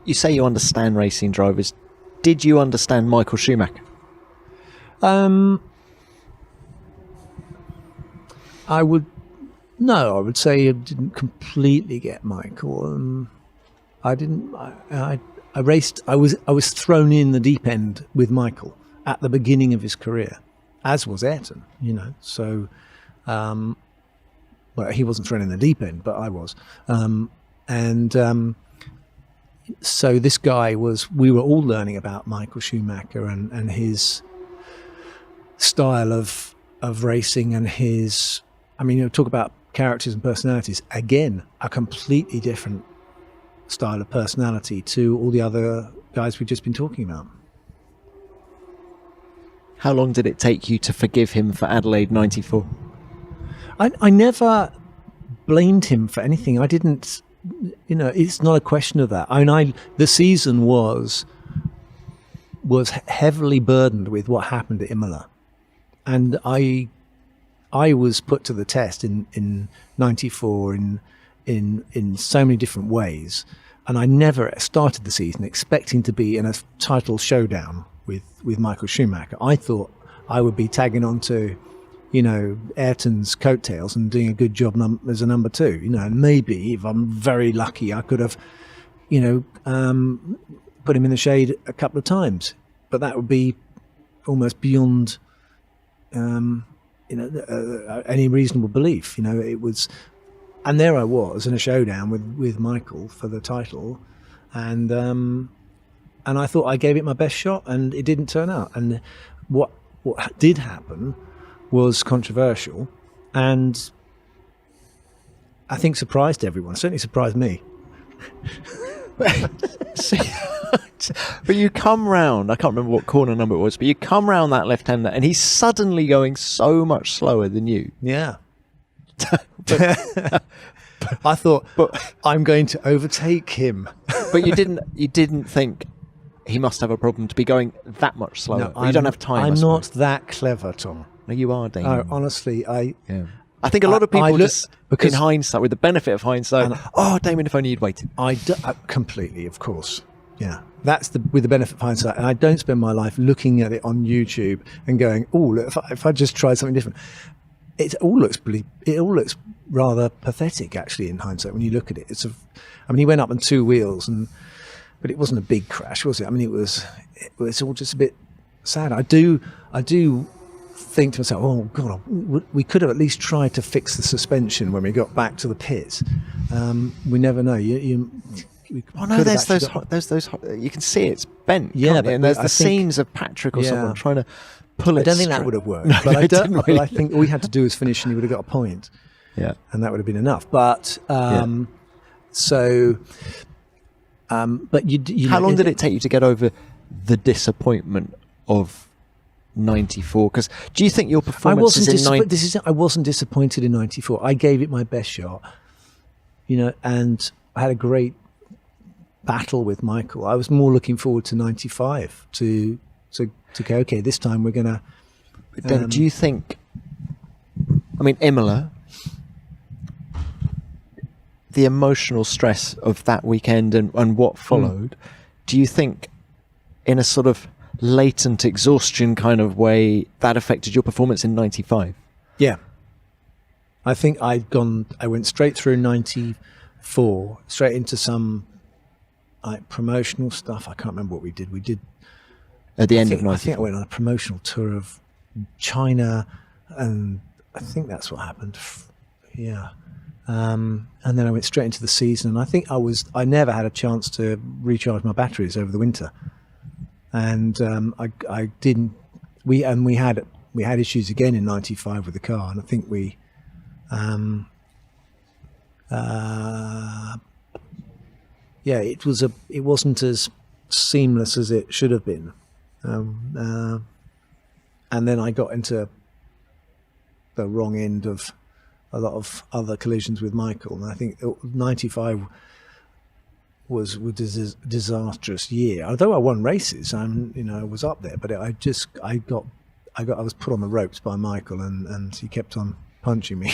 You say you understand racing drivers. Did you understand Michael Schumacher? I would say I didn't completely get Michael. I didn't. I raced. I was thrown in the deep end with Michael at the beginning of his career, as was Ayrton. So. Well, he wasn't thrown in the deep end, but I was. So this guy we were all learning about Michael Schumacher and his style of racing and his, talk about characters and personalities. Again, a completely different style of personality to all the other guys we've just been talking about. How long did it take you to forgive him for Adelaide 94? I never blamed him for anything. I didn't, it's not a question of that. The season was heavily burdened with what happened at Imola. And I was put to the test in 94 in so many different ways. And I never started the season expecting to be in a title showdown with Michael Schumacher. I thought I would be tagging on to Ayrton's coattails and doing a good job as a number two, and maybe if I'm very lucky, I could have, put him in the shade a couple of times, but that would be almost beyond, any reasonable belief. It was, and there I was in a showdown with Michael for the title, and I thought I gave it my best shot, and it didn't turn out. And what did happen was controversial, and I think surprised everyone. Certainly surprised me. But you come round, I can't remember what corner number it was, but you come round that left-hander and he's suddenly going so much slower than you. Yeah. I thought, I'm going to overtake him. But you didn't think he must have a problem to be going that much slower. No, you don't have time. I'm not that clever, Tom. No, you are, Damon. Honestly, I think a lot of people because in hindsight, with the benefit of hindsight, Damon, if only you'd waited. Completely, of course. Yeah, that's with the benefit of hindsight. And I don't spend my life looking at it on YouTube and going, "Oh, look, if I just tried something different." It all looks rather pathetic, actually, in hindsight. When you look at it, he went up on two wheels, but it wasn't a big crash, was it? It was all just a bit sad. I do think to myself, oh God, we could have at least tried to fix the suspension when we got back to the pit. We never know. There's those. You can see it's bent. Yeah, but and there's the seams of Patrick or someone trying to pull it. I don't think that would have worked. No, but I think all we had to do was finish, and he would have got a point. Yeah, and that would have been enough. But but you. How long did it take you to get over the disappointment of 94? Because do you think your performance I wasn't disappointed in 94. I gave it my best shot, and I had a great battle with Michael. I was more looking forward to 95 to go, okay, this time we're gonna. Do you think? Imola, the emotional stress of that weekend and what followed. Do you think, in a sort of latent exhaustion kind of way, that affected your performance in 95? Yeah. I think I went straight through 94, straight into some promotional stuff. I can't remember what we did. At the end of 94. I think I went on a promotional tour of China, and I think that's what happened. Yeah. And then I went straight into the season, and I think I never had a chance to recharge my batteries over the winter. And I didn't. We had issues again in 95 with the car, and I think we. It wasn't as seamless as it should have been, and then I got into the wrong end of a lot of other collisions with Michael, and I think 95 was a disastrous year. Although I won races, I was up there, but I was put on the ropes by Michael, and he kept on punching me.